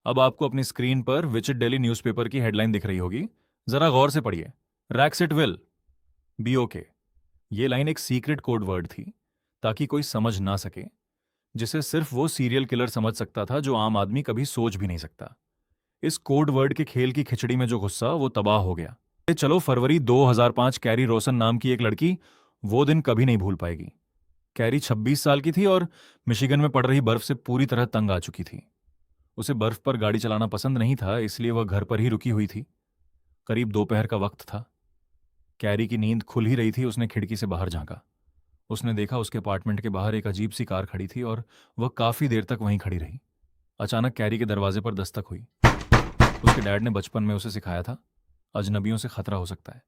अब आपको अपनी स्क्रीन पर विचिट डेली न्यूज़पेपर की हेडलाइन दिख रही होगी। जरा गौर से पढ़िए। Rex it will be okay. ये लाइन एक सीक्रेट कोड वर्ड थी, ताकि कोई समझ ना सके, जिसे सिर्फ वो सीरियल किलर समझ सकता था जो आम आदमी कभी सोच भी नहीं सकता। इस कोड वर्ड के खेल की खिचड़ी में जो गुस्सा, वो तबाह हो गया। चलो, फरवरी 2005, कैरी रोसन नाम की एक लड़की वो दिन कभी नहीं भूल पाएगी। कैरी 26 साल की थी और मिशिगन में पड़ रही बर्फ से पूरी तरह तंग आ चुकी थी। उसे बर्फ पर गाड़ी चलाना पसंद नहीं था, इसलिए वह घर पर ही रुकी हुई थी। करीब दोपहर का वक्त था। कैरी की नींद खुल ही रही थी। उसने खिड़की से बाहर झांका। उसने देखा उसके अपार्टमेंट के बाहर एक अजीब सी कार खड़ी थी और वह काफी देर तक वहीं खड़ी रही। अचानक कैरी के दरवाजे पर दस्तक हुई। उसके डैड ने बचपन में उसे सिखाया था, अजनबियों से खतरा हो सकता है।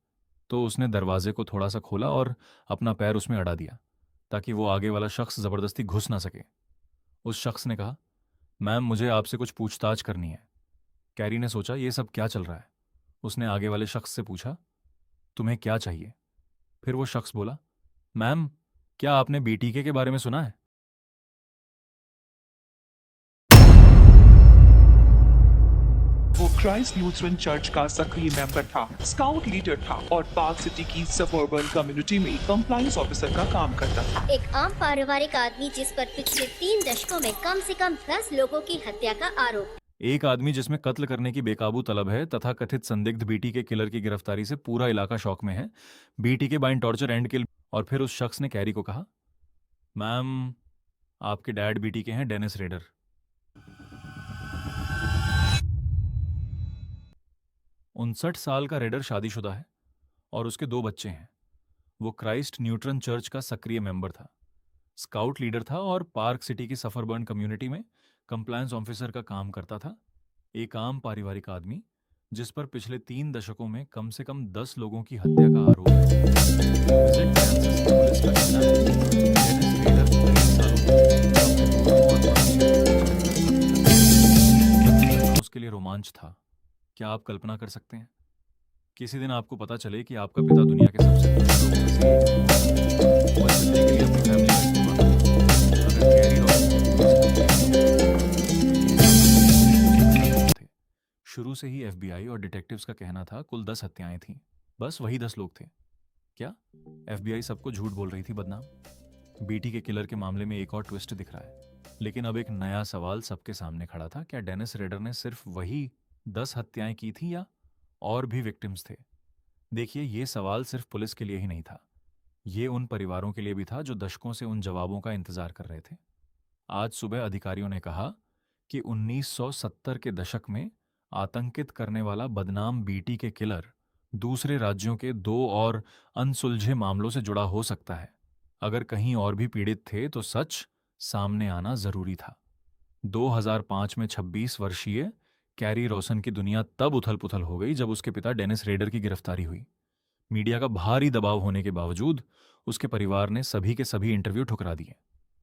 तो उसने दरवाजे को थोड़ा सा खोला और अपना पैर उसमें अड़ा दिया, ताकि वो आगे वाला शख्स जबरदस्ती घुस ना सके। उस शख्स ने कहा, मैम, मुझे आपसे कुछ पूछताछ करनी है। कैरी ने सोचा, ये सब क्या चल रहा है। उसने आगे वाले शख्स से पूछा, तुम्हें क्या चाहिए? फिर वो शख्स बोला, मैम, क्या आपने बीटीके के बारे में सुना है? वो क्राइस्ट लूथरन चर्च का सक्रिय मेंबर था, स्काउट लीडर था और पार्क सिटी की सबअर्बन कम्युनिटी में कंप्लायंस ऑफिसर का काम करता था। एक आम पारिवारिक आदमी जिस पर पिछले 3 दशकों में कम से कम 10 लोगों की हत्या का आरोप। एक आदमी जिसमें कत्ल करने की बेकाबू तलब है, तथा कथित संदिग्ध बीटीके किलर की गिरफ्तारी से पूरा इलाका शौक में है। बीटीके बाइंड टॉर्चर एंड किल। और फिर उस शख्स ने कैरी को कहा, मैम, आपके डैड बीटीके हैं, डेनिस रेडर। 59 साल का रेडर शादीशुदा है और उसके 2 बच्चे हैं। वो क्राइस्ट न्यूट्रन चर्च का सक्रिय मेंबर था, स्काउट लीडर था और पार्क सिटी की सफरबर्न कम्युनिटी में कंप्लायंस ऑफिसर का काम करता था। एक आम पारिवारिक आदमी जिस पर पिछले 3 दशकों में कम से कम 10 लोगों की हत्या का आरोप है। विजिट कैंसस की पुलिस का कहना है, डेनिस रेडर उसके लिए रोमांच था। क्या आप कल्पना कर सकते हैं, किसी दिन आपको पता चले कि आपका पिता दुनिया के सबसे दुष्ट लोगों में से एक है। वो इस बचने के लिए अपनी फैमिली का इस्तेमाल करता। अगर कैरी थे। शुरू से ही एफबीआई और डिटेक्टिव्स का कहना था कुल 10 हत्याएं थीं। बस वही 10 लोग थे। क्या एफबीआई सबको झूठ बोल रही थी बदनाम? बीटी के किलर के मामले में एक और ट्विस्ट दिख रहा है। लेकिन अब एक नया सवाल सबके सामने खड़ा था, क्या डेनिस रेडर ने सिर्फ वही 10 हत्याएं की थी या और भी विक्टिम्स थे? देखिए, ये सवाल सिर्फ पुलिस के लिए ही नहीं था, ये उन परिवारों के लिए भी था जो दशकों से उन जवाबों का इंतजार कर रहे थे। आज सुबह अधिकारियों ने कहा कि 1970 के दशक में आतंकित करने वाला बदनाम बीटी के किलर दूसरे राज्यों के 2 और अनसुलझे मामलों से जुड़ा हो सकता है। अगर कहीं और भी पीड़ित थे तो सच सामने आना जरूरी था। 2005 में 26 वर्षीय कैरी रोसन की दुनिया तब उथल पुथल हो गई जब उसके पिता डेनिस रेडर की गिरफ्तारी हुई। मीडिया का भारी दबाव होने के बावजूद उसके परिवार ने सभी के सभी इंटरव्यू ठुकरा दिए।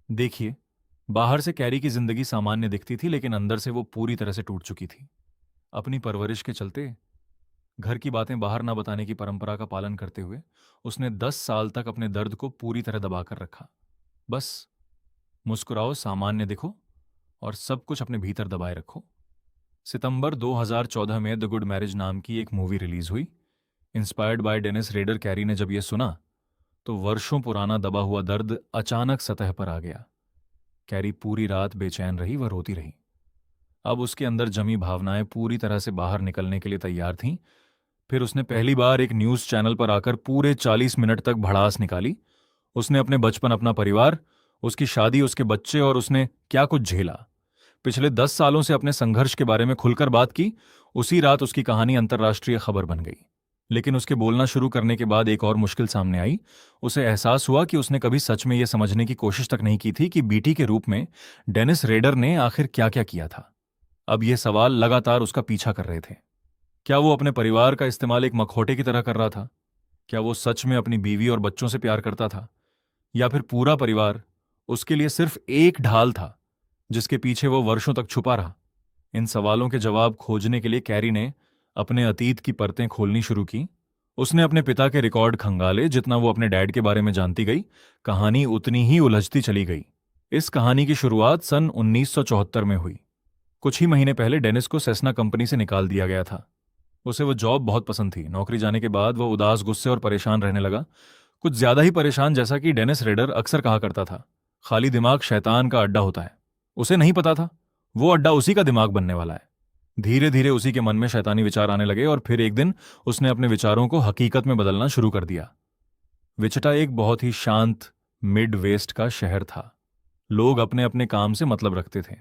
देखिए, बाहर से कैरी की जिंदगी सामान्य दिखती थी, लेकिन अंदर से वो पूरी तरह से टूट चुकी थी। अपनी परवरिश के चलते, घर की बातें बाहर ना बताने की परंपरा का पालन करते हुए, उसने 10 साल तक अपने दर्द को पूरी तरह दबाकर रखा। बस मुस्कुराओ, सामान्य दिखो और सब कुछ अपने भीतर दबाए रखो। सितंबर 2014 में द गुड मैरिज नाम की एक मूवी रिलीज हुई, inspired by Dennis Rader. Carrie ने जब यह सुना तो वर्षों पुराना दबा हुआ दर्द अचानक सतह पर आ गया। कैरी पूरी रात बेचैन रही, वह रोती रही। अब उसके अंदर जमी भावनाएं पूरी तरह से बाहर निकलने के लिए तैयार थीं। फिर उसने पहली बार एक न्यूज चैनल पर आकर पूरे 40 मिनट तक भड़ास निकाली। उसने अपने बचपन, अपना परिवार, उसकी शादी, उसके बच्चे और उसने क्या कुछ झेला, पिछले 10 सालों से अपने संघर्ष के बारे में खुलकर बात की। उसी रात उसकी कहानी अंतर्राष्ट्रीय खबर बन गई। लेकिन उसके बोलना शुरू करने के बाद एक और मुश्किल सामने आई। उसे एहसास हुआ कि उसने कभी सच में यह समझने की कोशिश तक नहीं की थी कि बीटी के रूप में डेनिस रेडर ने आखिर क्या क्या किया था। अब ये सवाल लगातार उसका पीछा कर रहे थे। क्या वो अपने परिवार का इस्तेमाल एक मखौटे की तरह कर रहा था? क्या वो सच में अपनी बीवी और बच्चों से प्यार करता था? या फिर पूरा परिवार उसके लिए सिर्फ एक ढाल था जिसके पीछे वो वर्षों तक छुपा रहा? इन सवालों के जवाब खोजने के लिए कैरी ने अपने अतीत की परतें खोलनी शुरू की। उसने अपने पिता के रिकॉर्ड खंगाले। जितना वो अपने डैड के बारे में जानती गई, कहानी उतनी ही उलझती चली गई। इस कहानी की शुरुआत सन 1974 में हुई। कुछ ही महीने पहले डेनिस को सेस्ना कंपनी से निकाल दिया गया था। उसे वो जॉब बहुत पसंद थी। नौकरी जाने के बाद वो उदास, गुस्से और परेशान रहने लगा। कुछ ज्यादा ही परेशान, जैसा कि डेनिस रेडर अक्सर कहा करता था, खाली दिमाग शैतान का अड्डा होता है। उसे नहीं पता था वो अड्डा उसी का दिमाग बनने वाला है। धीरे धीरे उसी के मन में शैतानी विचार आने लगे और फिर एक दिन उसने अपने विचारों को हकीकत में बदलना शुरू कर दिया। विचिटा एक बहुत ही शांत मिड वेस्ट का शहर था। लोग अपने अपने काम से मतलब रखते थे।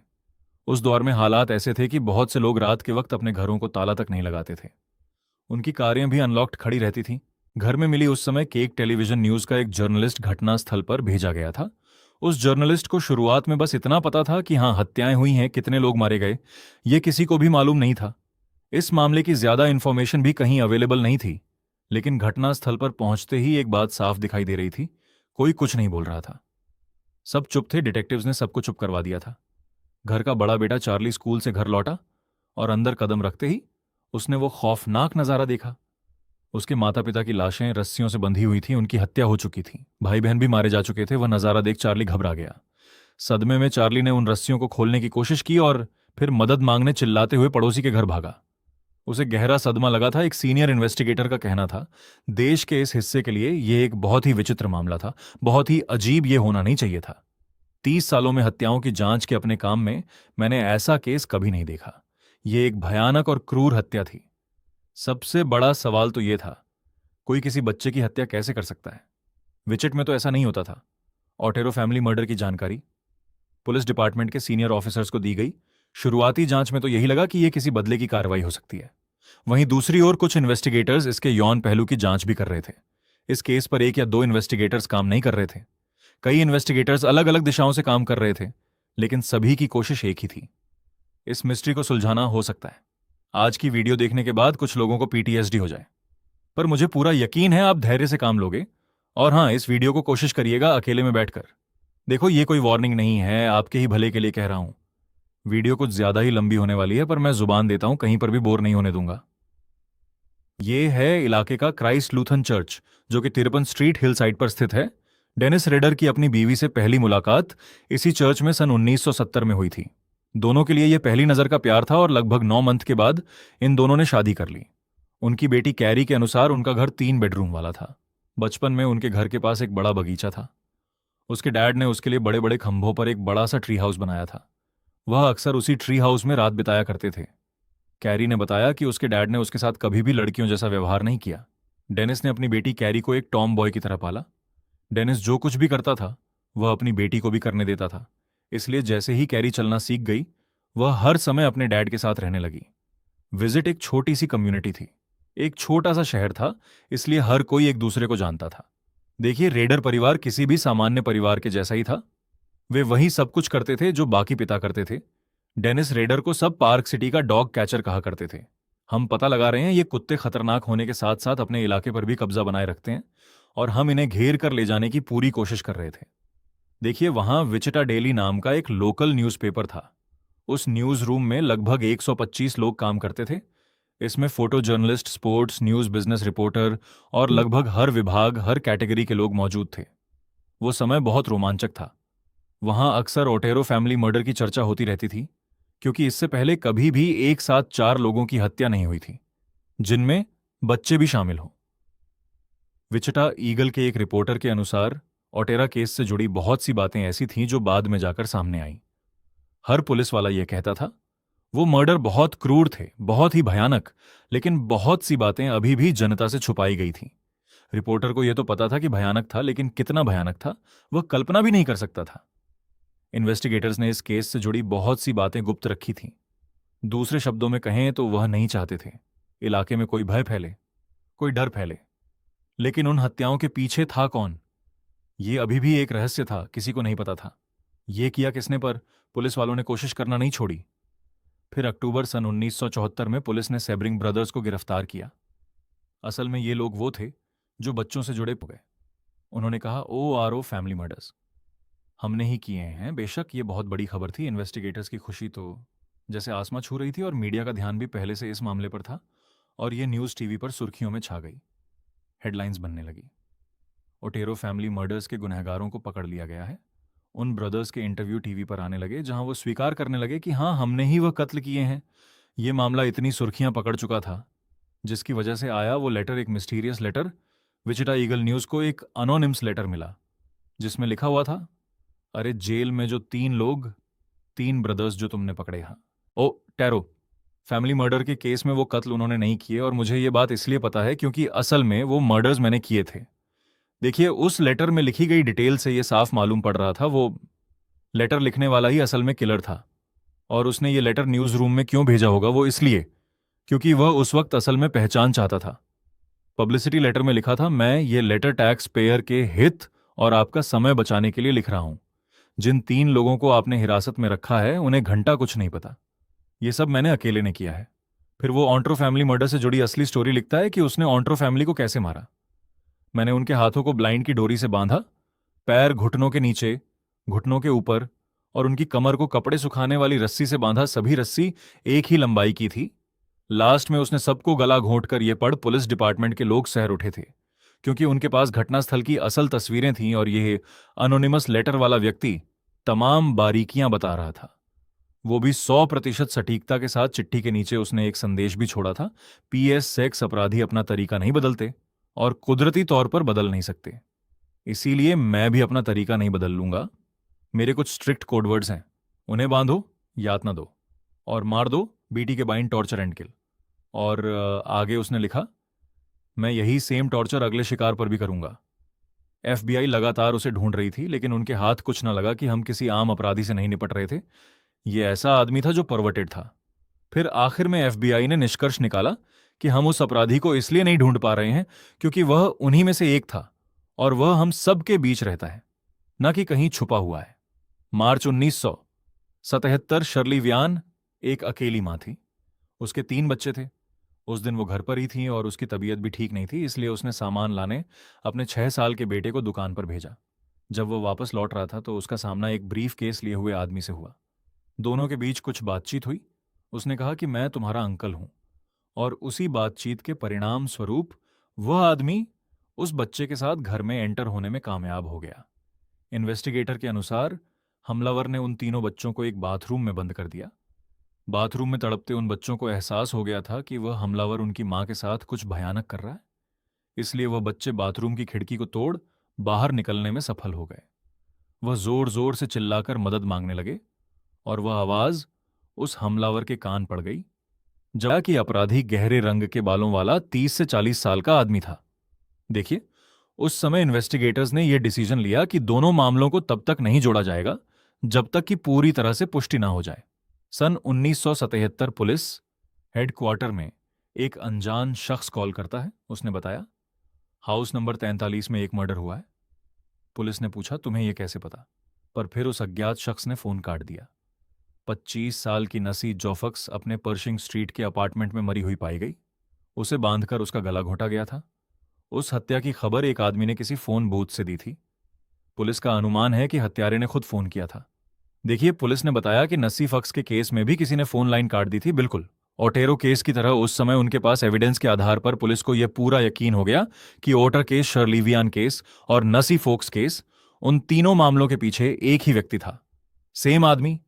उस दौर में हालात ऐसे थे कि बहुत से लोग रात के वक्त अपने घरों को ताला तक नहीं लगाते थे। उनकी कारें भी अनलॉक्ड खड़ी रहती थीं। घर में मिली उस समय केक टेलीविजन न्यूज का एक जर्नलिस्ट घटनास्थल पर भेजा गया था। उस जर्नलिस्ट को शुरुआत में बस इतना पता था कि हाँ, हत्याएं हुई हैं, कितने लोग मारे गए, ये किसी को भी मालूम नहीं था। इस मामले की ज्यादा इंफॉर्मेशन भी कहीं अवेलेबल नहीं थी। लेकिन घटनास्थल पर पहुंचते ही एक बात साफ दिखाई दे रही थी, कोई कुछ नहीं बोल रहा था। सब चुप थे। डिटेक्टिव्स ने सबको चुप करवा दिया था। घर का बड़ा बेटा चार्ली स्कूल से घर लौटा और अंदर कदम रखते ही उसने वो खौफनाक नजारा देखा। उसके माता पिता की लाशें रस्सियों से बंधी हुई थीं, उनकी हत्या हो चुकी थी। भाई बहन भी मारे जा चुके थे। वह नजारा देख चार्ली घबरा गया। सदमे में चार्ली ने उन रस्सियों को खोलने की कोशिश की और फिर मदद मांगने चिल्लाते हुए पड़ोसी के घर भागा। उसे गहरा सदमा लगा था। एक सीनियर इन्वेस्टिगेटर का कहना था, देश के इस हिस्से के लिए यह एक बहुत ही विचित्र मामला था, बहुत ही अजीब, ये होना नहीं चाहिए था। 30 सालों में हत्याओं की जांच के अपने काम में मैंने ऐसा केस कभी नहीं देखा। यह एक भयानक और क्रूर हत्या थी। सबसे बड़ा सवाल तो यह था, कोई किसी बच्चे की हत्या कैसे कर सकता है? विचिट में तो ऐसा नहीं होता था। ओटेरो फैमिली मर्डर की जानकारी पुलिस डिपार्टमेंट के सीनियर ऑफिसर्स को दी गई। शुरुआती जांच में तो यही लगा कि यह किसी बदले की कार्रवाई हो सकती है। वहीं दूसरी ओर कुछ इन्वेस्टिगेटर्स इसके यौन पहलू की जांच भी कर रहे थे। इस केस पर एक या दो इन्वेस्टिगेटर्स काम नहीं कर रहे थे। कई इन्वेस्टिगेटर्स अलग अलग दिशाओं से काम कर रहे थे, लेकिन सभी की कोशिश एक ही थी, इस मिस्ट्री को सुलझाना। हो सकता है आज की वीडियो देखने के बाद कुछ लोगों को पीटीएसडी हो जाए, पर मुझे पूरा यकीन है आप धैर्य से काम लोगे। और हां, इस वीडियो को कोशिश करिएगा अकेले में बैठकर। देखो, ये कोई वार्निंग नहीं है, आपके ही भले के लिए कह रहा हूं। वीडियो कुछ ज्यादा ही लंबी होने वाली है, पर मैं जुबान देता हूं, कहीं पर भी बोर नहीं होने दूंगा। ये है इलाके का क्राइस्ट लूथन चर्च, जो कि 53 स्ट्रीट हिल साइड पर स्थित है। डेनिस रेडर की अपनी बीवी से पहली मुलाकात इसी चर्च में सन 1970 में हुई थी। दोनों के लिए यह पहली नजर का प्यार था और लगभग 9 मंथ के बाद इन दोनों ने शादी कर ली। उनकी बेटी कैरी के अनुसार उनका घर 3 बेडरूम वाला था। बचपन में उनके घर के पास एक बड़ा बगीचा था। उसके डैड ने उसके लिए बड़े बड़े खंभों पर एक बड़ा सा ट्री हाउस बनाया था। वह अक्सर उसी ट्री हाउस में रात बिताया करते थे। कैरी ने बताया कि उसके डैड ने उसके साथ कभी भी लड़कियों जैसा व्यवहार नहीं किया। डेनिस ने अपनी बेटी कैरी को एक टॉम बॉय की तरह पाला। डेनिस जो कुछ भी करता था वह अपनी बेटी को भी करने देता था। इसलिए जैसे ही कैरी चलना सीख गई, वह हर समय अपने डैड के साथ रहने लगी। विजिट एक छोटी सी कम्युनिटी थी, एक छोटा सा शहर था, इसलिए हर कोई एक दूसरे को जानता था। देखिए, रेडर परिवार किसी भी सामान्य परिवार के जैसा ही था। वे वही सब कुछ करते थे जो बाकी पिता करते थे। डेनिस रेडर को सब पार्क सिटी का डॉग कैचर कहा करते थे। हम पता लगा रहे हैं ये कुत्ते खतरनाक होने के साथ साथ अपने इलाके पर भी कब्जा बनाए रखते हैं और हम इन्हें घेर कर ले जाने की पूरी कोशिश कर रहे थे। देखिए, वहां विचिटा डेली नाम का एक लोकल न्यूज़पेपर था। उस न्यूज रूम में लगभग 125 लोग काम करते थे। इसमें photo journalist, sports news, business reporter और लगभग हर विभाग, हर कैटेगरी के लोग मौजूद थे। वो समय बहुत रोमांचक था। वहां अक्सर ओटेरो फैमिली मर्डर की चर्चा होती रहती थी, क्योंकि इससे पहले कभी भी एक साथ 4 लोगों की हत्या नहीं हुई थी, जिनमें बच्चे भी शामिल हों। विचिटा ईगल के एक रिपोर्टर के अनुसार ओटेरा केस से जुड़ी बहुत सी बातें ऐसी थीं जो बाद में जाकर सामने आईं। हर पुलिस वाला यह कहता था वो मर्डर बहुत क्रूर थे, बहुत ही भयानक, लेकिन बहुत सी बातें अभी भी जनता से छुपाई गई थीं। रिपोर्टर को यह तो पता था कि भयानक था, लेकिन कितना भयानक था वह कल्पना भी नहीं कर सकता था। इन्वेस्टिगेटर्स ने इस केस से जुड़ी बहुत सी बातें गुप्त रखी थीं। दूसरे शब्दों में कहें तो वह नहीं चाहते थे इलाके में कोई भय फैले, कोई डर फैले। लेकिन उन हत्याओं के पीछे था कौन, ये अभी भी एक रहस्य था, किसी को नहीं पता था। ये किया किसने, पर पुलिस वालों ने कोशिश करना नहीं छोड़ी। फिर अक्टूबर सन 1974 में पुलिस ने सेबरिंग ब्रदर्स को गिरफ्तार किया। असल में ये लोग वो थे जो बच्चों से जुड़े गए। उन्होंने कहा, ORO फैमिली मर्डर्स हमने ही किए हैं। बेशक ये बहुत बड़ी खबर थी। इन्वेस्टिगेटर्स की खुशी तो जैसे आसमां छू रही थी और मीडिया का ध्यान भी पहले से इस मामले पर था और ये न्यूज़ टीवी पर सुर्खियों में छा गई। हेडलाइंस बनने लगी, ओटेरो फैमिली मर्डर्स के गुनहगारों को पकड़ लिया गया है, उन ब्रदर्स के इंटरव्यू टीवी पर आने लगे जहां वो स्वीकार करने लगे कि हाँ, हमने ही वह कत्ल किए हैं। ये मामला इतनी सुर्खियां पकड़ चुका था, जिसकी वजह से आया वो लेटर, एक mysterious letter. Wichita Eagle news को एक अनोनिम्स लेटर मिला जिसमें लिखा हुआ था, अरे जेल में जो 3 ब्रदर्स जो तुमने पकड़े, हाँ ओ टैरो, फैमिली मर्डर के केस में वो कत्ल उन्होंने नहीं किए, और मुझे ये बात इसलिए पता है क्योंकि असल में वो मर्डर्स मैंने किए थे। देखिए, उस लेटर में लिखी गई डिटेल से ये साफ मालूम पड़ रहा था वो लेटर लिखने वाला ही असल में किलर था। और उसने ये लेटर न्यूज़ रूम में क्यों भेजा होगा, वो इसलिए क्योंकि वह उस वक्त असल में पहचान चाहता था। पब्लिसिटी लेटर में लिखा था, मैं ये लेटर टैक्स पेयर के हित और आपका समय बचाने के लिए लिख रहा हूं। जिन 3 लोगों को आपने हिरासत में रखा है उन्हें घंटा कुछ नहीं पता। ये सब मैंने अकेले ने किया है। फिर वो ऑन्ट्रो फैमिली मर्डर से जुड़ी असली स्टोरी लिखता है कि उसने ऑन्ट्रो फैमिली को कैसे मारा। मैंने उनके हाथों को ब्लाइंड की डोरी से बांधा, पैर घुटनों के नीचे, घुटनों के ऊपर, और उनकी कमर को कपड़े सुखाने वाली रस्सी से बांधा। सभी रस्सी एक ही लंबाई की थी। लास्ट में उसने सबको गला घोंटकर ये पढ़ पुलिस डिपार्टमेंट के लोग सहर उठे थे, क्योंकि उनके पास घटनास्थल की असल तस्वीरें थीं और ये अनोनिमस लेटर वाला व्यक्ति तमाम बारीकियां बता रहा था। वो भी 100% सटीकता के साथ। चिट्ठी के नीचे उसने एक संदेश भी छोड़ा था, PS, सेक्स अपराधी अपना तरीका नहीं बदलते और कुदरती तौर पर बदल नहीं सकते, इसीलिए मैं भी अपना तरीका नहीं बदल लूंगा। मेरे कुछ स्ट्रिक्ट कोडवर्ड्स हैं, उन्हें बांधो, यातना दो और मार दो, बीटी के बाइंड, टॉर्चर एंड किल। और आगे उसने लिखा, मैं यही सेम टॉर्चर अगले शिकार पर भी करूंगा। FBI लगातार उसे ढूंढ रही थी, लेकिन उनके हाथ कुछ न लगा कि हम किसी आम अपराधी से नहीं निपट रहे थे। ये ऐसा आदमी था जो परवर्टेड था। फिर आखिर में FBI ने निष्कर्ष निकाला कि हम उस अपराधी को इसलिए नहीं ढूंढ पा रहे हैं क्योंकि वह उन्हीं में से एक था और वह हम सबके बीच रहता है, न कि कहीं छुपा हुआ है। मार्च 1977, शर्ली वियान एक अकेली मां थी। उसके 3 बच्चे थे। उस दिन वो घर पर ही थी और उसकी तबीयत भी ठीक नहीं थी, इसलिए उसने सामान लाने अपने 6 साल के बेटे को दुकान पर भेजा। जब वो वापस लौट रहा था तो उसका सामना एक ब्रीफ केस लिए हुए आदमी से हुआ। दोनों के बीच कुछ बातचीत हुई। उसने कहा कि मैं तुम्हारा अंकल हूं, और उसी बातचीत के परिणाम स्वरूप वह आदमी उस बच्चे के साथ घर में एंटर होने में कामयाब हो गया। इन्वेस्टिगेटर के अनुसार हमलावर ने उन 3 बच्चों को एक बाथरूम में बंद कर दिया। बाथरूम में तड़पते उन बच्चों को एहसास हो गया था कि वह हमलावर उनकी मां के साथ कुछ भयानक कर रहा है, इसलिए वह बच्चे बाथरूम की खिड़की को तोड़ बाहर निकलने में सफल हो गए। वह जोर जोर से चिल्लाकर मदद मांगने लगे और वह आवाज उस हमलावर के कान पड़ गई, जबकि अपराधी गहरे रंग के बालों वाला 30 से 40 साल का आदमी था। देखिए, उस समय इन्वेस्टिगेटर्स ने यह डिसीजन लिया कि दोनों मामलों को तब तक नहीं जोड़ा जाएगा जब तक कि पूरी तरह से पुष्टि ना हो जाए। सन 1977 पुलिस हेडक्वार्टर में एक अनजान शख्स कॉल करता है। उसने बताया, हाउस नंबर 43 में एक मर्डर हुआ है। पुलिस ने पूछा, तुम्हें यह कैसे पता? पर फिर उस अज्ञात शख्स ने फोन काट दिया। 25 साल की नसी जोफक्स अपने पर्शिंग स्ट्रीट के अपार्टमेंट में मरी हुई पाई गई। उसे बांधकर उसका गला घोंटा गया था। उस हत्या की खबर एक आदमी ने किसी फोन बूथ से दी थी। पुलिस का अनुमान है कि हत्यारे ने खुद फोन किया था। देखिए, पुलिस ने बताया कि नसी फक्स के केस में भी किसी ने फोन लाइन काट दी थी, बिल्कुल ओटेरो केस की तरह। उस समय उनके पास एविडेंस के आधार पर पुलिस को यह पूरा यकीन हो गया कि ओटर केस, शर्ली वियान केस और नसी फोक्स केस, उन तीनों मामलों के पीछे एक ही व्यक्ति था, सेम आदमी।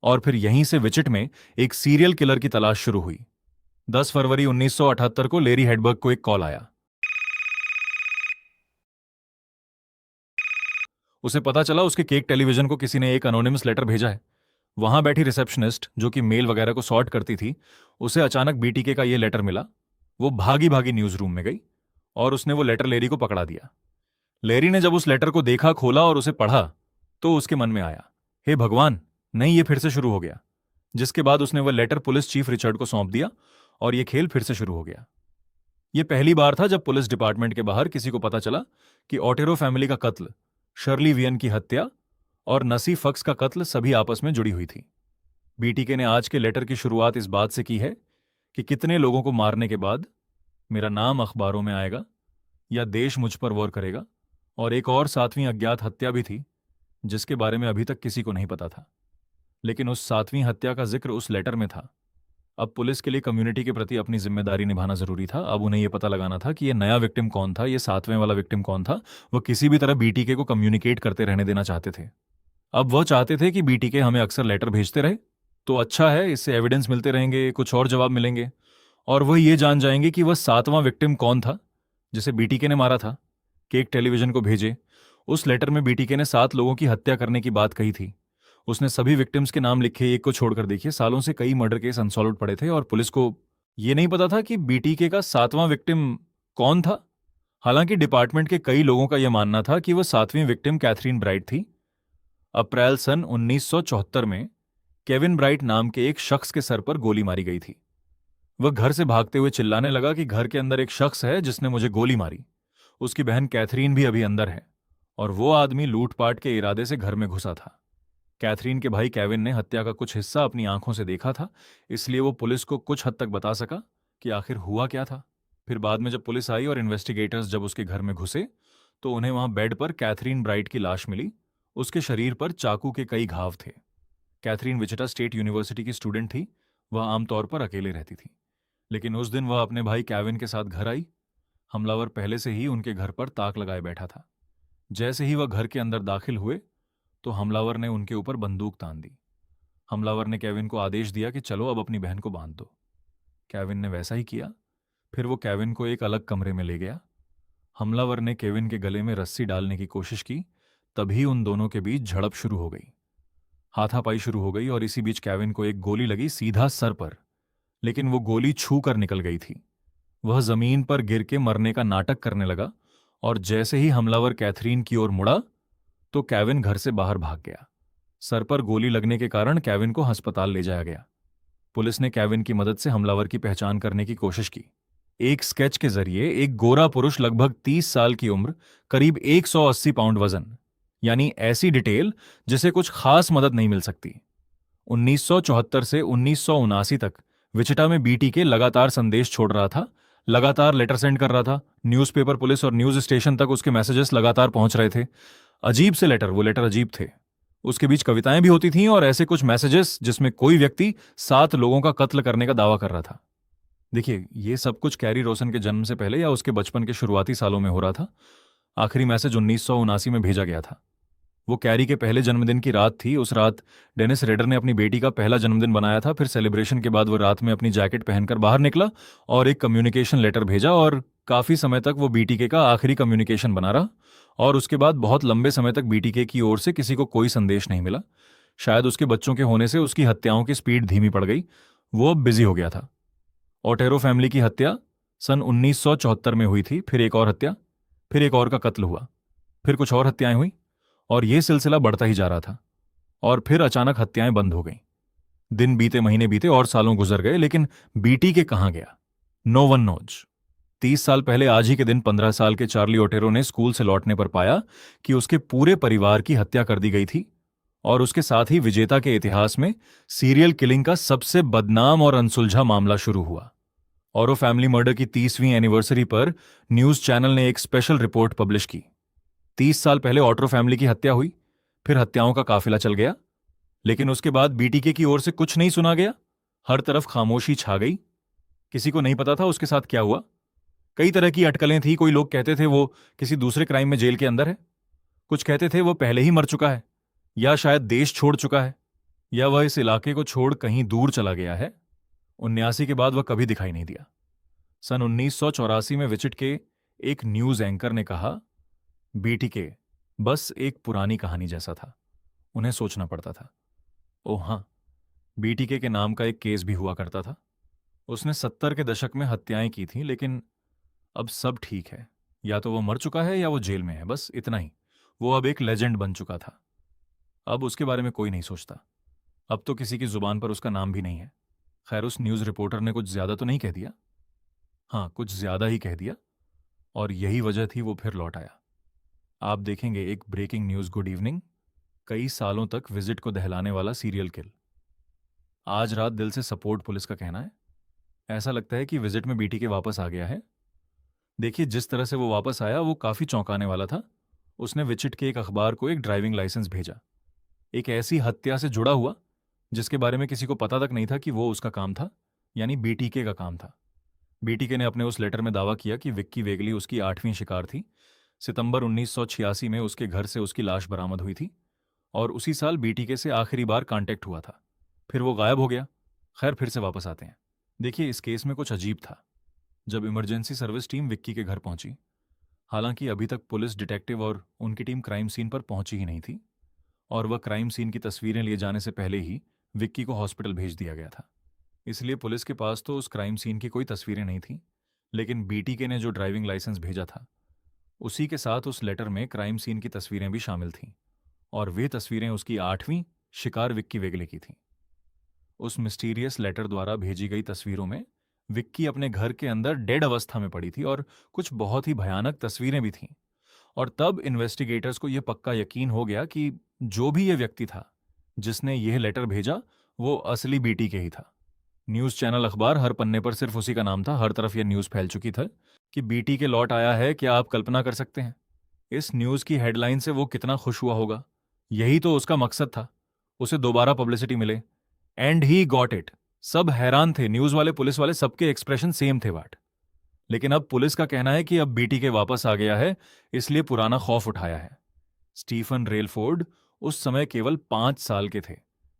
और फिर यहीं से विचिट में एक सीरियल किलर की तलाश शुरू हुई। 10 फरवरी 1978 को लेरी हेडबर्ग को एक कॉल आया। उसे पता चला उसके केक टेलीविजन को किसी ने एक अनोनिमस लेटर भेजा है। वहां बैठी रिसेप्शनिस्ट, जो कि मेल वगैरह को सॉर्ट करती थी, उसे अचानक BTK का यह लेटर मिला। वो भागी भागी न्यूज रूम में गई और उसने वो लेटर लेरी को पकड़ा दिया। लेरी ने जब उस लेटर को देखा, खोला और उसे पढ़ा, तो उसके मन में आया, हे भगवान, नहीं, ये फिर से शुरू हो गया। जिसके बाद उसने वह लेटर पुलिस चीफ रिचर्ड को सौंप दिया और यह खेल फिर से शुरू हो गया। यह पहली बार था जब पुलिस डिपार्टमेंट के बाहर किसी को पता चला कि ओटेरो फैमिली का कत्ल, शर्ली वियन की हत्या और नसी फक्स का कत्ल सभी आपस में जुड़ी हुई थी। BTK ने आज के लेटर की शुरुआत इस बात से की है कि कितने लोगों को मारने के बाद मेरा नाम अखबारों में आएगा या देश मुझ पर वॉर करेगा। और एक और 7वीं अज्ञात हत्या भी थी जिसके बारे में अभी तक किसी को नहीं पता था, लेकिन उस 7वीं हत्या का जिक्र उस लेटर में था। अब पुलिस के लिए कम्युनिटी के प्रति अपनी जिम्मेदारी निभाना जरूरी था। अब उन्हें यह पता लगाना था कि यह नया विक्टिम कौन था, यह 7वें वाला विक्टिम कौन था। वह किसी भी तरह BTK को कम्युनिकेट करते रहने देना चाहते थे। अब वह चाहते थे कि बीटीके हमें अक्सर लेटर भेजते रहे, तो अच्छा है, इससे एविडेंस मिलते रहेंगे, कुछ और जवाब मिलेंगे, और वह ये जान जाएंगे कि वह 7वां विक्टिम कौन था जिसे बीटीके ने मारा था। केक टेलीविजन को भेजे। उस लेटर में बीटीके ने 7 लोगों की हत्या करने की बात कही थी। उसने सभी विक्टिम्स के नाम लिखे, एक को छोड़कर। देखिए, सालों से कई मर्डर केस अनसॉल्व्ड पड़े थे और पुलिस को ये नहीं पता था कि बीटीके का 7वां विक्टिम कौन था। हालांकि डिपार्टमेंट के कई लोगों का यह मानना था कि वह 7वीं विक्टिम कैथरीन ब्राइट थी। अप्रैल सन 1974 में केविन ब्राइट नाम के एक शख्स के सर पर गोली मारी गई थी। वह घर से भागते हुए चिल्लाने लगा कि घर के अंदर एक शख्स है जिसने मुझे गोली मारी। उसकी बहन कैथरीन भी अभी अंदर है, और वो आदमी लूटपाट के इरादे से घर में घुसा था। कैथरीन के भाई केविन ने हत्या का कुछ हिस्सा अपनी आंखों से देखा था, इसलिए वो पुलिस को कुछ हद तक बता सका कि आखिर हुआ क्या था। फिर बाद में जब पुलिस आई और इन्वेस्टिगेटर्स जब उसके घर में घुसे, तो उन्हें वहां बेड पर कैथरीन ब्राइट की लाश मिली। उसके शरीर पर चाकू के कई घाव थे। कैथरीन विचिटा स्टेट यूनिवर्सिटी की स्टूडेंट थी। वह आमतौर पर अकेले रहती थी, लेकिन उस दिन वह अपने भाई केविन के साथ घर आई। हमलावर पहले से ही उनके घर पर ताक लगाए बैठा था। जैसे ही वह घर के अंदर दाखिल हुए, तो हमलावर ने उनके ऊपर बंदूक तान दी। हमलावर ने केविन को आदेश दिया कि चलो अब अपनी बहन को बांध दो। केविन ने वैसा ही किया। फिर वो केविन को एक अलग कमरे में ले गया। हमलावर ने केविन के गले में रस्सी डालने की कोशिश की। तभी उन दोनों के बीच झड़प शुरू हो गई। हाथापाई शुरू हो गई और इसी बीच केविन को एक गोली लगी सीधा सर पर, लेकिन वो गोली छू कर निकल गई थी। वह जमीन पर गिर के मरने का नाटक करने लगा, और जैसे ही हमलावर कैथरीन की ओर मुड़ा, तो केविन घर से बाहर भाग गया। सर पर गोली लगने के कारण केविन को अस्पताल ले जाया गया। पुलिस ने केविन की मदद से हमलावर की पहचान करने की कोशिश की। एक स्केच के जरिए एक गोरा पुरुष, लगभग 30 साल की उम्र, करीब 180 पाउंड वजन, यानी ऐसी डिटेल जिसे कुछ खास मदद नहीं मिल सकती। 1974 से 1979 तक विचिटा में बीटीके लगातार संदेश छोड़ रहा था, लगातार लेटर सेंड कर रहा था। न्यूज़पेपर, पुलिस और न्यूज स्टेशन तक उसके मैसेजेस लगातार पहुंच रहे थे। अजीब से लेटर, वो लेटर अजीब थे। उसके बीच कविताएं भी होती थीं और ऐसे कुछ मैसेजेस जिसमें कोई व्यक्ति 7 लोगों का कत्ल करने का दावा कर रहा था। देखिए, ये सब कुछ कैरी रोसन के जन्म से पहले या उसके बचपन के शुरुआती सालों में हो रहा था। आखिरी मैसेज 1979 में भेजा गया था। वो कैरी के पहले जन्मदिन की रात थी। उस रात डेनिस रेडर ने अपनी बेटी का पहला जन्मदिन बनाया था। फिर सेलिब्रेशन के बाद वो रात में अपनी जैकेट पहनकर बाहर निकला और एक कम्युनिकेशन लेटर भेजा, और काफी समय तक वो बीटीके का आखिरी कम्युनिकेशन बना रहा। और उसके बाद बहुत लंबे समय तक बीटीके की ओर से किसी को कोई संदेश नहीं मिला। शायद उसके बच्चों के होने से उसकी हत्याओं की स्पीड धीमी पड़ गई। वो अब बिजी हो गया था। ओटेरो फैमिली की हत्या सन 1974 में हुई थी। फिर एक और हत्या, फिर एक और का कत्ल हुआ, फिर कुछ और हत्याएं हुई, और यह सिलसिला बढ़ता ही जा रहा था। और फिर अचानक हत्याएं बंद हो गईं। दिन बीते, महीने बीते और सालों गुजर गए, लेकिन बीटीके कहां गया? No one knows. 30 साल पहले आज ही के दिन 15 साल के चार्ली ओटेरो ने स्कूल से लौटने पर पाया कि उसके पूरे परिवार की हत्या कर दी गई थी, और उसके साथ ही विजेता के इतिहास में सीरियल किलिंग का सबसे बदनाम और अनसुलझा मामला शुरू हुआ। ओरो फैमिली मर्डर की 30वीं एनिवर्सरी पर न्यूज चैनल ने एक स्पेशल रिपोर्ट पब्लिश की। 30 साल पहले ओटेरो फैमिली की हत्या हुई, फिर हत्याओं का काफिला चल गया, लेकिन उसके बाद बीटीके की ओर से कुछ नहीं सुना गया। हर तरफ खामोशी छा गई। किसी को नहीं पता था उसके साथ क्या हुआ। कई तरह की अटकलें थी। कोई लोग कहते थे वो किसी दूसरे क्राइम में जेल के अंदर है, कुछ कहते थे वो पहले ही मर चुका है, या शायद देश छोड़ चुका है, या वह इस इलाके को छोड़ कहीं दूर चला गया है। 79 के बाद वह कभी दिखाई नहीं दिया। सन 1984 में विचिट के एक न्यूज एंकर ने कहा, बीटीके बस एक पुरानी कहानी जैसा था, उन्हें सोचना पड़ता था। ओह हाँ, बीटीके के नाम का एक केस भी हुआ करता था। उसने 70 के दशक में हत्याएं की थी, लेकिन अब सब ठीक है। या तो वो मर चुका है या वो जेल में है, बस इतना ही। वो अब एक लेजेंड बन चुका था। अब उसके बारे में कोई नहीं सोचता। अब तो किसी की जुबान पर उसका नाम भी नहीं है। खैर, उस न्यूज रिपोर्टर ने कुछ ज्यादा तो नहीं कह दिया। हाँ, कुछ ज्यादा ही कह दिया, और यही वजह थी वो फिर लौट आया। आप देखेंगे एक ब्रेकिंग न्यूज, गुड इवनिंग। कई सालों तक विजिट को दहलाने वाला सीरियल किल। आज रात दिल से सपोर्ट, पुलिस का कहना है। ऐसा लगता है कि विजिट में बीटीके वापस आ गया है। देखिए, जिस तरह से वो वापस आया वो काफी चौंकाने वाला था। उसने विचिट के एक अखबार को एक ड्राइविंग लाइसेंस भेजा, एक ऐसी हत्या से जुड़ा हुआ जिसके बारे में किसी को पता तक नहीं था कि वो उसका काम था, यानी बीटीके का काम था। बीटीके ने अपने उस लेटर में दावा किया कि विक्की वेगली उसकी 8वीं शिकार थी। सितंबर 1986 में उसके घर से उसकी लाश बरामद हुई थी। और उसी साल बीटीके से आखिरी बार कांटेक्ट हुआ था। फिर वो गायब हो गया। खैर, फिर से वापस आते हैं। देखिए, इस केस में कुछ अजीब था। जब इमरजेंसी सर्विस टीम विक्की के घर पहुंची, हालांकि अभी तक पुलिस, डिटेक्टिव और उनकी टीम क्राइम सीन पर पहुंची ही नहीं थी, और वह क्राइम सीन की तस्वीरें लिए जाने से पहले ही विक्की को हॉस्पिटल भेज दिया गया था। इसलिए पुलिस के पास तो उस क्राइम सीन की कोई तस्वीरें नहीं थी, लेकिन बीटीके ने जो ड्राइविंग लाइसेंस भेजा था, उसी के साथ उस लेटर में क्राइम सीन की तस्वीरें भी शामिल थीं, और वे तस्वीरें उसकी 8वीं शिकार विक्की वेगले की थीं। उस मिस्टीरियस लेटर द्वारा भेजी गई तस्वीरों में विक्की अपने घर के अंदर डेड अवस्था में पड़ी थी, और कुछ बहुत ही भयानक तस्वीरें भी थीं। और तब इन्वेस्टिगेटर्स को यह पक्का यकीन हो गया कि जो भी यह व्यक्ति था जिसने यह लेटर भेजा, वो असली बीटीके ही था। न्यूज़ चैनल, अखबार, हर पन्ने पर सिर्फ उसी का नाम था। हर तरफ यह न्यूज़ फैल चुकी था कि बीटीके लौट आया है। क्या आप कल्पना कर सकते हैं इस न्यूज़ की हेडलाइन से वो कितना खुश हुआ होगा? यही तो उसका मकसद था, उसे दोबारा पब्लिसिटी मिले। And he got it. सब हैरान थे, न्यूज़ वाले, पुलिस वाले, सबके एक्सप्रेशन सेम थे वाट। लेकिन अब पुलिस का कहना है कि अब बीटीके वापस आ गया है, इसलिए पुराना खौफ उठाया है। स्टीफन रेलफोर्ड उस समय केवल 5 साल के थे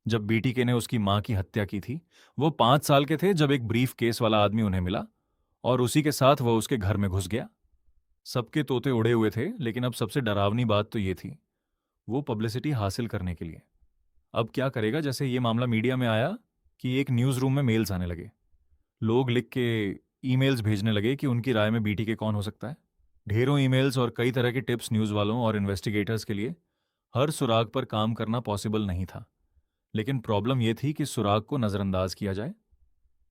जब बीटीके ने उसकी मां की हत्या की थी। वो 5 साल के थे जब एक ब्रीफ केस वाला आदमी उन्हें मिला, और उसी के साथ वह उसके घर में घुस गया। सबके तोते उड़े हुए थे, लेकिन अब सबसे डरावनी बात तो ये थी, वो पब्लिसिटी हासिल करने के लिए अब क्या करेगा। जैसे ये मामला मीडिया में आया कि एक न्यूज़ रूम में मेल्स आने लगे, लोग लिख के ईमेल्स भेजने लगे कि उनकी राय में बीटीके कौन हो सकता है। ढेरों ईमेल्स और कई तरह के टिप्स न्यूज़ वालों और इन्वेस्टिगेटर्स के लिए। हर सुराग पर काम करना पॉसिबल नहीं था, लेकिन प्रॉब्लम यह थी कि सुराग को नज़रअंदाज किया जाए।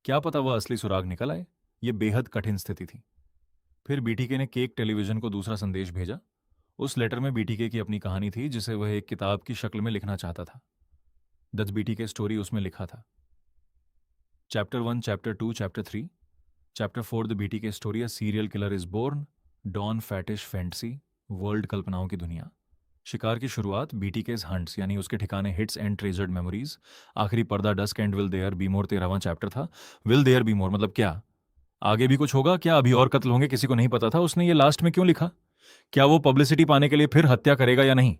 क्या पता वह असली सुराग निकल आए। यह बेहद कठिन स्थिति थी। फिर बीटीके ने केक टेलीविजन को दूसरा संदेश भेजा। उस लेटर में बीटीके की अपनी कहानी थी, जिसे वह एक किताब की शक्ल में लिखना चाहता था। द बीटीके स्टोरी उसमें लिखा था। Chapter 1, chapter 2, chapter 3, chapter 4 the BTK story, a serial killer is born, don fetish fantasy, world कल्पनाओं की दुनिया। शिकार की शुरुआत, बीटीकेज हंट्स यानी उसके ठिकाने हिट्स एंड ट्रेजर्ड मेमोरीज। आखिरी पर्दा, dusk and will there be more, 13वां चैप्टर था। विल देयर बी मोर मतलब क्या? आगे भी कुछ होगा क्या? अभी और कत्ल होंगे? किसी को नहीं पता था। उसने ये लास्ट में क्यों लिखा? क्या वो पब्लिसिटी पाने के लिए फिर हत्या करेगा या नहीं?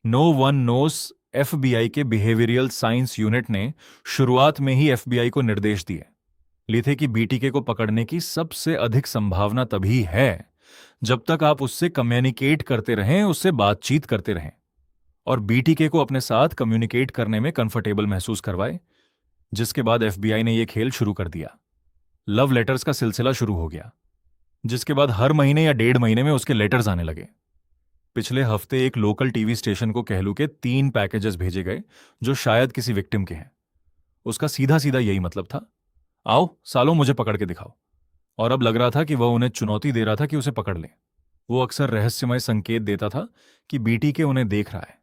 No one knows. एफबीआई के बिहेवियरल साइंस यूनिट ने शुरुआत में ही एफबीआई को निर्देश लिए थे कि बीटीके को पकड़ने की सबसे अधिक संभावना तभी है जब तक आप उससे कम्युनिकेट करते रहें, उससे बातचीत करते रहें, और बीटीके को अपने साथ कम्युनिकेट करने में कंफर्टेबल महसूस करवाए। जिसके बाद एफबीआई ने यह खेल शुरू कर दिया। लव लेटर्स का सिलसिला शुरू हो गया, जिसके बाद हर महीने या 1.5 महीने में उसके लेटर्स आने लगे। पिछले हफ्ते एक लोकल टीवी स्टेशन को कहलू के 3 पैकेजेस भेजे गए जो शायद किसी विक्टिम के हैं। उसका सीधा सीधा यही मतलब था, आओ सालों मुझे पकड़ के दिखाओ। और अब लग रहा था कि वह उन्हें चुनौती दे रहा था कि उसे पकड़ लें। वो अक्सर रहस्यमय संकेत देता था कि बीटीके उन्हें देख रहा है।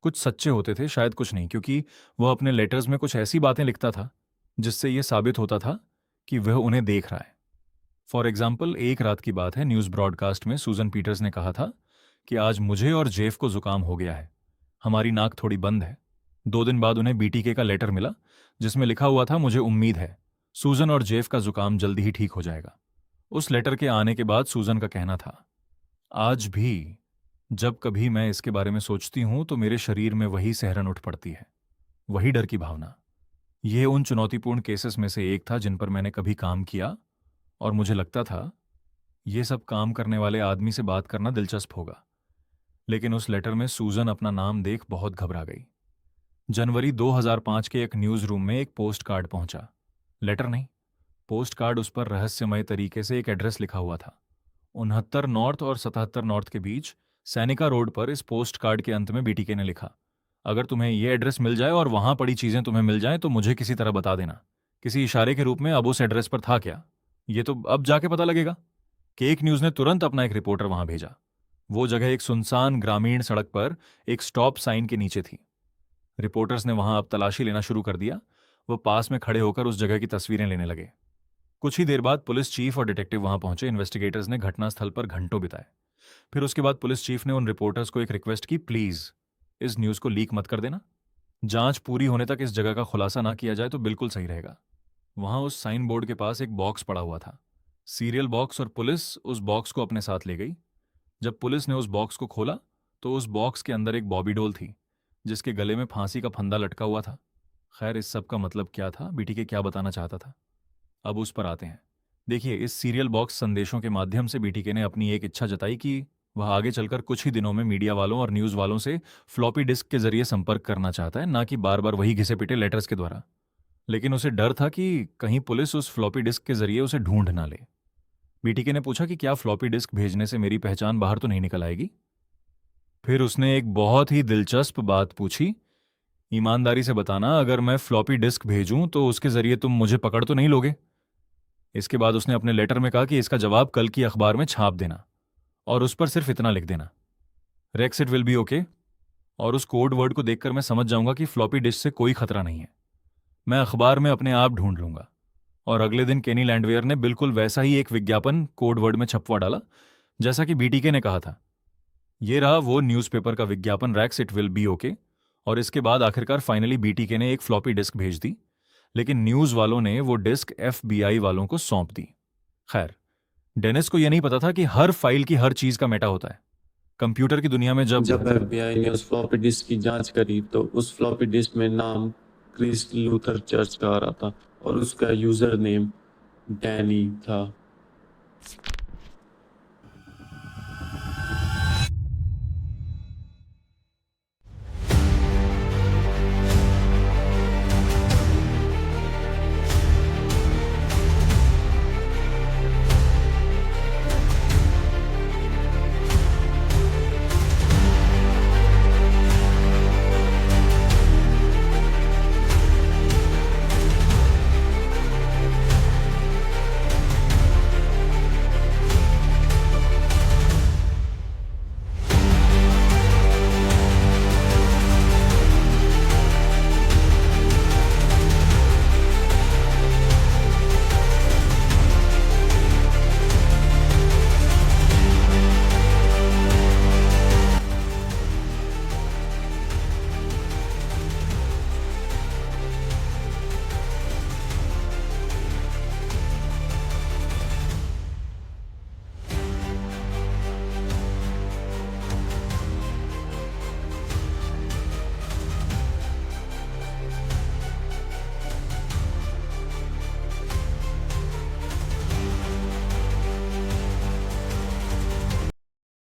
कुछ सच्चे होते थे, शायद कुछ नहीं, क्योंकि वह अपने लेटर्स में कुछ ऐसी बातें लिखता था जिससे यह साबित होता था कि वह उन्हें देख रहा है। फॉर एग्जाम्पल, एक रात की बात है, न्यूज़ ब्रॉडकास्ट में सूजन पीटर्स ने कहा था कि आज मुझे और जेफ को जुकाम हो गया है, हमारी नाक थोड़ी बंद है। 2 दिन बाद उन्हें बीटीके का लेटर मिला जिसमें लिखा हुआ था, मुझे उम्मीद है सूजन और जेफ का जुकाम जल्दी ही ठीक हो जाएगा। उस लेटर के आने के बाद सूजन का कहना था, आज भी जब कभी मैं इसके बारे में सोचती हूं तो मेरे शरीर में वही सिहरन उठ पड़ती है, वही डर की भावना। यह उन चुनौतीपूर्ण केसेस में से एक था जिन पर मैंने कभी काम किया, और मुझे लगता था यह सब काम करने वाले आदमी से बात करना दिलचस्प होगा। लेकिन उस लेटर में सूजन अपना नाम देख बहुत घबरा गई। जनवरी 2005 के एक न्यूज़ रूम में एक पोस्ट कार्ड पहुंचा। लेटर नहीं, पोस्ट कार्ड। उस पर रहस्यमय तरीके से एक एड्रेस लिखा हुआ था। 69 नॉर्थ और 77 नॉर्थ के बीच सैनिका रोड पर। इस पोस्ट कार्ड के अंत में बीटीके ने लिखा, अगर तुम्हें यह एड्रेस मिल जाए और वहां पड़ी चीजें तुम्हें मिल जाएं तो मुझे किसी तरह बता देना। किसी इशारे के रूप में। अब उस एड्रेस पर था क्या, ये तो अब जाके पता लगेगा। केक न्यूज़ ने तुरंत अपना एक रिपोर्टर वहां भेजा। वो जगह एक सुनसान ग्रामीण सड़क पर एक स्टॉप साइन के नीचे थी। रिपोर्टर्स ने वहां अब तलाशी लेना शुरू कर दिया। वो पास में खड़े होकर उस जगह की तस्वीरें लेने लगे। कुछ ही देर बाद पुलिस चीफ और डिटेक्टिव वहां पहुंचे। इन्वेस्टिगेटर्स ने घटनास्थल पर घंटों बिताए। फिर उसके बाद पुलिस चीफ ने उन रिपोर्टर्स को एक रिक्वेस्ट की, प्लीज इस न्यूज़ को लीक मत कर देना। जांच पूरी होने तक इस जगह का खुलासा ना किया जाए तो बिल्कुल सही रहेगा। वहां उस साइन बोर्ड के पास एक बॉक्स पड़ा हुआ था, सीरियल बॉक्स, और पुलिस उस बॉक्स को अपने साथ ले गई। जब पुलिस ने उस बॉक्स को खोला तो उस बॉक्स के अंदर एक बॉबी डॉल थी जिसके गले में फांसी का फंदा लटका हुआ था। खैर, इस सब का मतलब क्या था, बीटीके क्या बताना चाहता था, अब उस पर आते हैं। देखिए, इस सीरियल बॉक्स संदेशों के माध्यम से बीटीके ने अपनी एक इच्छा जताई कि वह आगे चलकर कुछ ही दिनों में मीडिया वालों और न्यूज़ वालों से फ्लॉपी डिस्क के जरिए संपर्क करना चाहता है, ना कि बार बार वही घिसे पिटे लेटर्स के द्वारा। लेकिन उसे डर था कि कहीं पुलिस उस फ्लॉपी डिस्क के जरिए उसे ढूंढ ना ले। बीटीके ने पूछा कि क्या फ्लॉपी डिस्क भेजने से मेरी पहचान बाहर तो नहीं निकल आएगी। फिर उसने एक बहुत ही दिलचस्प बात पूछी, ईमानदारी से बताना, अगर मैं फ्लॉपी डिस्क भेजूं तो उसके जरिए तुम मुझे पकड़ तो नहीं लोगे। इसके बाद उसने अपने लेटर में कहा कि इसका जवाब कल की अखबार में छाप देना और उस पर सिर्फ इतना लिख देना, Rex it will be okay. और उस कोड वर्ड को देखकर मैं समझ जाऊंगा कि फ्लॉपी डिस्क से कोई खतरा नहीं है। मैं अखबार में अपने आप ढूंढ लूंगा। और अगले दिन केनी लैंडवेयर ने बिल्कुल वैसा ही एक विज्ञापन कोड वर्ड में छपवा डाला जैसा कि बीटीके ने कहा था। ये रहा वो न्यूज़पेपर का विज्ञापन, Rex it will be okay. और इसके बाद आखिरकार फाइनली बीटीके ने एक फ्लॉपी डिस्क भेज दी, लेकिन न्यूज़ वालों ने वो डिस्क एफबीआई वालों को सौंप दी। खैर, डेनिस को यह नहीं पता था कि हर फाइल की हर चीज का मेटा होता है। कंप्यूटर की दुनिया में जब एफबीआई ने उस फ्लॉपी डिस्क की जांच करी तो उस फ्लॉपी डिस्क में नाम क्रिस लूथर चर्च का आ रहा था और उसका यूजर नेम डैनी था।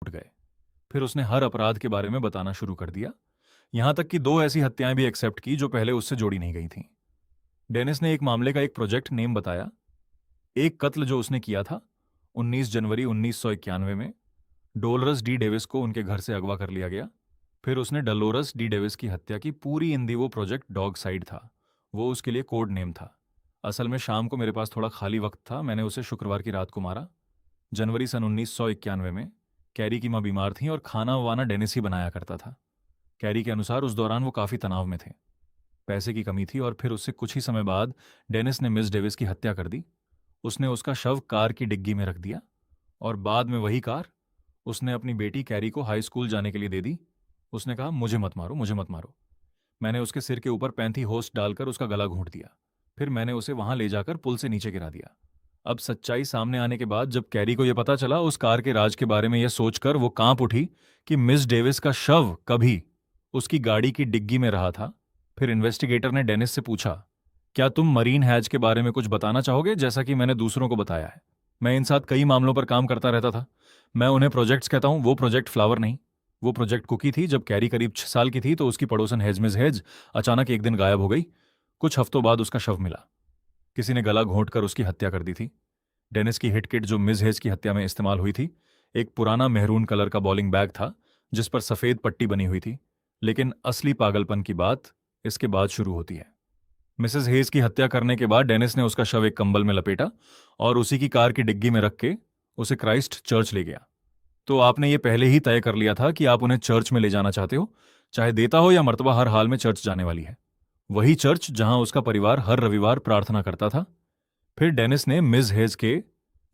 उठ गए। फिर उसने हर अपराध के बारे में बताना शुरू कर दिया, यहां तक कि दो ऐसी हत्याएं भी एक्सेप्ट की जो पहले उससे जोड़ी नहीं गई थीं। डेनिस ने एक मामले का एक प्रोजेक्ट नेम बताया, एक कत्ल जो उसने किया था 19 जनवरी 1991 में। डोलरस डी डेविस को उनके घर से अगवा कर लिया गया। फिर उसने डलोरस डी डेविस की हत्या की पूरी इंदिवो प्रोजेक्ट डॉग साइड था, वो उसके लिए कोड नेम था। असल में शाम को मेरे पास थोड़ा खाली वक्त था, मैंने उसे शुक्रवार की रात को मारा। जनवरी सन 1991 में कैरी की मां बीमार थी और खाना वाना डेनिस ही बनाया करता था। कैरी के अनुसार उस दौरान वो काफ़ी तनाव में थे, पैसे की कमी थी और फिर उससे कुछ ही समय बाद डेनिस ने मिस डेविस की हत्या कर दी। उसने उसका शव कार की डिग्गी में रख दिया और बाद में वही कार उसने अपनी बेटी कैरी को हाई स्कूल जाने के लिए दे दी। उसने कहा, मुझे मत मारो, मुझे मत मारो। मैंने उसके सिर के ऊपर पैंथी होस्ट डालकर उसका गला घोंट दिया। फिर मैंने उसे वहां ले जाकर पुल से नीचे गिरा दिया। अब सच्चाई सामने आने के बाद जब कैरी को यह पता चला उस कार के राज के बारे में, यह सोचकर वो कांप उठी कि मिस डेविस का शव कभी उसकी गाड़ी की डिग्गी में रहा था। फिर इन्वेस्टिगेटर ने डेनिस से पूछा, क्या तुम मरीन हैज के बारे में कुछ बताना चाहोगे, जैसा कि मैंने दूसरों को बताया है। मैं इन साथ कई मामलों पर काम करता रहता था। मैं उन्हें प्रोजेक्ट्स कहता हूं, वो प्रोजेक्ट फ्लावर नहीं। वो प्रोजेक्ट कुकी थी। जब कैरी करीब 6 साल की थी तो उसकी पड़ोसन हेज मिस हेज अचानक एक दिन गायब हो गई। कुछ हफ्तों बाद उसका शव मिला। किसी ने गला घोंटकर उसकी हत्या कर दी थी। डेनिस की हिट किट जो मिस हेज की हत्या में इस्तेमाल हुई थी, एक पुराना मेहरून कलर का बॉलिंग बैग था जिस पर सफेद पट्टी बनी हुई थी। लेकिन असली पागलपन की बात इसके बाद शुरू होती है। मिसेस हेज की हत्या करने के बाद डेनिस ने उसका शव एक कंबल में लपेटा और उसी की कार की डिग्गी में रख के उसे क्राइस्ट चर्च ले गया। तो आपने ये पहले ही तय कर लिया था कि आप उन्हें चर्च में ले जाना चाहते हो, चाहे देता हो या मर्तबा हर हाल में चर्च जाने वाली है। वही चर्च जहां उसका परिवार हर रविवार प्रार्थना करता था। फिर डेनिस ने मिस हेज के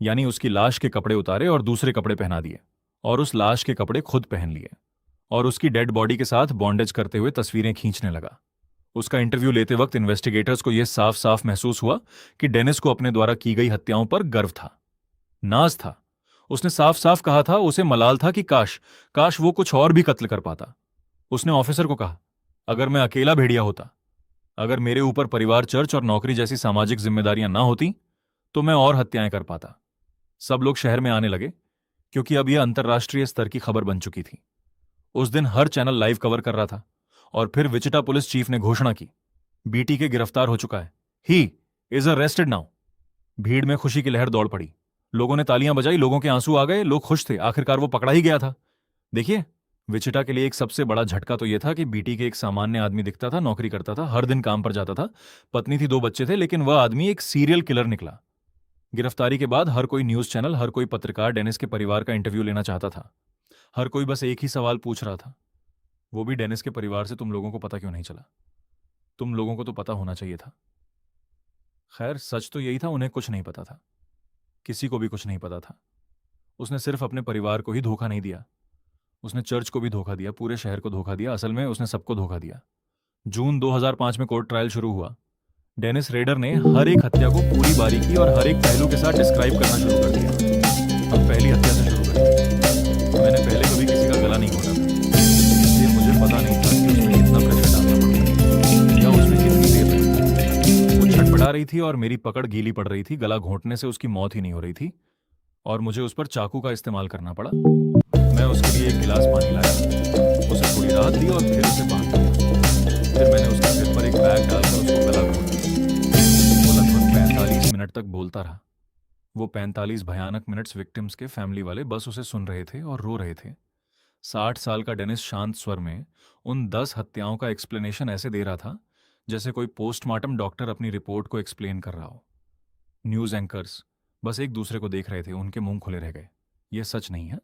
यानी उसकी लाश के कपड़े उतारे और दूसरे कपड़े पहना दिए और उस लाश के कपड़े खुद पहन लिए और उसकी डेड बॉडी के साथ बॉन्डेज करते हुए तस्वीरें खींचने लगा। उसका इंटरव्यू लेते वक्त इन्वेस्टिगेटर्स को यह साफ साफ महसूस हुआ कि डेनिस को अपने द्वारा की गई हत्याओं पर गर्व था, नाज था। उसने साफ साफ कहा था, उसे मलाल था कि काश वो कुछ और भी कत्ल कर पाता। उसने ऑफिसर को कहा, अगर मैं अकेला भेड़िया होता, अगर मेरे ऊपर परिवार, चर्च और नौकरी जैसी सामाजिक जिम्मेदारियां ना होती, तो मैं और हत्याएं कर पाता। सब लोग शहर में आने लगे क्योंकि अब यह अंतर्राष्ट्रीय स्तर की खबर बन चुकी थी। उस दिन हर चैनल लाइव कवर कर रहा था और फिर विचिटा पुलिस चीफ ने घोषणा की, बीटी के गिरफ्तार हो चुका है, ही इज अरेस्टेड नाउ। भीड़ में खुशी की लहर दौड़ पड़ी। लोगों ने तालियां बजाई, लोगों के आंसू आ गए, लोग खुश थे, आखिरकार वो पकड़ा ही गया था। देखिए, विचिटा के लिए एक सबसे बड़ा झटका तो यह था कि बीटी के एक सामान्य आदमी दिखता था, नौकरी करता था, हर दिन काम पर जाता था, पत्नी थी, 2 बच्चे थे, लेकिन वह आदमी एक सीरियल किलर निकला। गिरफ्तारी के बाद हर कोई न्यूज चैनल, हर कोई पत्रकार डेनिस के परिवार का इंटरव्यू लेना चाहता था। हर कोई बस एक ही सवाल पूछ रहा था, वो भी डेनिस के परिवार से, तुम लोगों को पता क्यों नहीं चला? तुम लोगों को तो पता होना चाहिए था। खैर, सच तो यही था, उन्हें कुछ नहीं पता था, किसी को भी कुछ नहीं पता था। उसने सिर्फ अपने परिवार को ही धोखा नहीं दिया, उसने चर्च को भी धोखा दिया, पूरे शहर को धोखा दिया। असल में उसने सबको धोखा दिया। जून 2005 में कोर्ट ट्रायल शुरू हुआ। डेनिस रेडर ने हर एक हत्या को पूरी बारीकी और हर एक पहलू के साथ डिस्क्राइब करना शुरू कर दिया। हम पहली हत्या से शुरू करें। मैंने पहले कभी किसी का गला नहीं घोटा था, इसलिए मुझे पता नहीं था कि उसमें कितना प्रेशर डालना पड़ता है या उसमें कितनी देर लगती। वो छटपटा रही थी और मेरी पकड़ गीली पड़ रही थी। गला घोंटने से उसकी मौत ही नहीं हो रही थी और मुझे उस पर चाकू का इस्तेमाल करना पड़ा। मैं उसके लिए एक गिलास पानी लाया, उसे थोड़ी राहत दी और फिर उसे बांध दिया। फिर मैंने उसके सिर पर एक बैग डालकर उसको गला घोट दिया। वो लगभग 45 मिनट तक बोलता रहा। वो 45 भयानक मिनट्स विक्टिम्स के फैमिली वाले बस उसे सुन रहे थे और रो रहे थे। 60 साल का डेनिस शांत स्वर में उन 10 हत्याओं का एक्सप्लेनेशन ऐसे दे रहा था जैसे कोई पोस्टमार्टम डॉक्टर अपनी रिपोर्ट को एक्सप्लेन कर रहा हो। न्यूज एंकर्स बस एक दूसरे को देख रहे थे, उनके मुंह खुले रह गए। ये सच नहीं है,